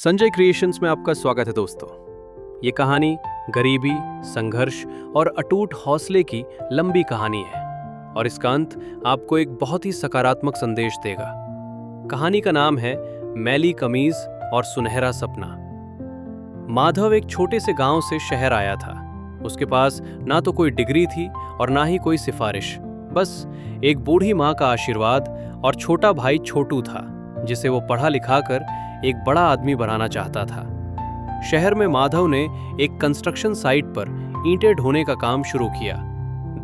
Sanjay creations में आपका स्वागत है दोस्तों। ये कहानी गरीबी, संघर्ष और अटूट हौसले की लंबी कहानी है और इसका अंत आपको एक बहुत ही सकारात्मक संदेश देगा। कहानी का नाम है मैली कमीज और सुनहरा सपना। माधव एक छोटे से गांव से शहर आया था। उसके पास ना तो कोई डिग्री थी और ना ही कोई सिफारिश, बस एक बूढ़ी माँ का आशीर्वाद और छोटा भाई छोटू था जिसे वो पढ़ा लिखा कर एक बड़ा आदमी बनाना चाहता था। शहर में माधव ने एक कंस्ट्रक्शन साइट पर ईंटें ढोने का काम शुरू किया।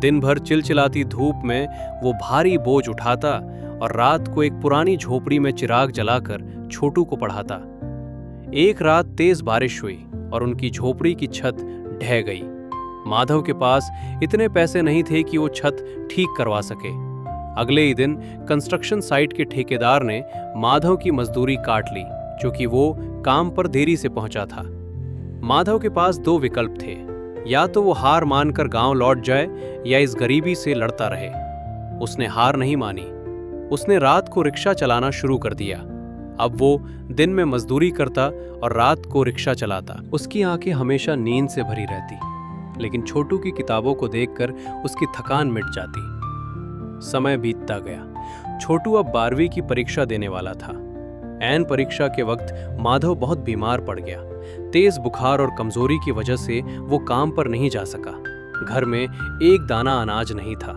दिन भर चिलचिलाती धूप में वो भारी बोझ उठाता और रात को एक पुरानी झोपड़ी में चिराग जलाकर छोटू को पढ़ाता। एक रात तेज बारिश हुई और उनकी झोपड़ी की छत ढह गई। माधव के पास इतने पैसे नहीं थे कि वो छत ठीक करवा सके। अगले ही दिन कंस्ट्रक्शन साइट के ठेकेदार ने माधव की मजदूरी काट ली, क्योंकि वो काम पर देरी से पहुंचा था। माधव के पास दो विकल्प थे, या तो वो हार मानकर गांव लौट जाए या इस गरीबी से लड़ता रहे। उसने हार नहीं मानी। उसने रात को रिक्शा चलाना शुरू कर दिया। अब वो दिन में मजदूरी करता और रात को रिक्शा चलाता। उसकी आंखें हमेशा नींद से भरी रहती, लेकिन छोटू की किताबों को देखकर उसकी थकान मिट जाती। समय बीतता गया। छोटू अब 12वीं की परीक्षा देने वाला था। ऐन परीक्षा के वक्त माधव बहुत बीमार पड़ गया। तेज बुखार और कमजोरी की वजह से वो काम पर नहीं जा सका। घर में एक दाना अनाज नहीं था।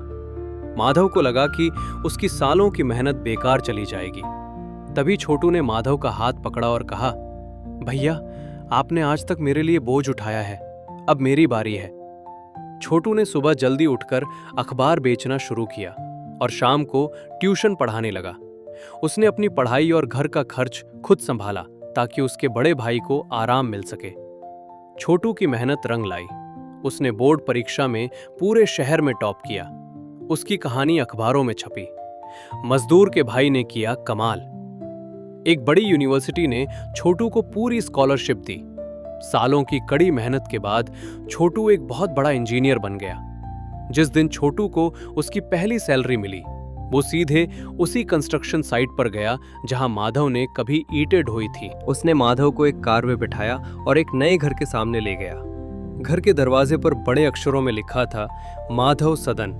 माधव को लगा कि उसकी सालों की मेहनत बेकार चली जाएगी। तभी छोटू ने माधव का हाथ पकड़ा और कहा, भैया, आपने आज तक मेरे लिए बोझ उठाया है, अब मेरी बारी है। छोटू ने सुबह जल्दी उठकर अखबार बेचना शुरू किया और शाम को ट्यूशन पढ़ाने लगा। उसने अपनी पढ़ाई और घर का खर्च खुद संभाला ताकि उसके बड़े भाई को आराम मिल सके। छोटू की मेहनत रंग लाई। उसने बोर्ड परीक्षा में पूरे शहर में टॉप किया। उसकी कहानी अखबारों में छपी। मजदूर के भाई ने किया कमाल। एक बड़ी यूनिवर्सिटी ने छोटू को पूरी स्कॉलरशिप दी। सालों की कड़ी मेहनत के बाद छोटू एक बहुत बड़ा इंजीनियर बन गया। जिस दिन छोटू को उसकी पहली सैलरी मिली, वो सीधे उसी कंस्ट्रक्शन साइट पर गया जहां माधव ने कभी ईंटें ढोई थी। उसने माधव को एक कार में बिठाया और एक नए घर के सामने ले गया। घर के दरवाजे पर बड़े अक्षरों में लिखा था, माधव सदन,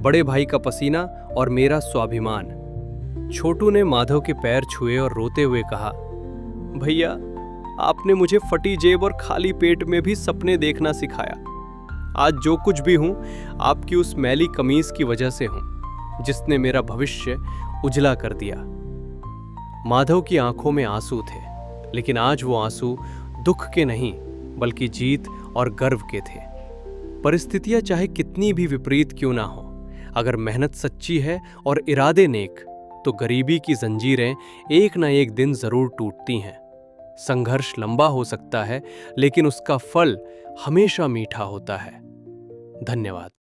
बड़े भाई का पसीना और मेरा स्वाभिमान। छोटू ने माधव के पैर छुए और रोते हुए कहा, भैया, आपने मुझे फटी जेब और खाली पेट में भी सपने देखना सिखाया। आज जो कुछ भी हूं, आपकी उस मैली कमीज की वजह से हूं, जिसने मेरा भविष्य उजला कर दिया। माधव की आंखों में आंसू थे, लेकिन आज वो आंसू दुख के नहीं बल्कि जीत और गर्व के थे। परिस्थितियां चाहे कितनी भी विपरीत क्यों ना हो, अगर मेहनत सच्ची है और इरादे नेक, तो गरीबी की जंजीरें एक ना एक दिन जरूर टूटती हैं। संघर्ष लंबा हो सकता है, लेकिन उसका फल हमेशा मीठा होता है। धन्यवाद।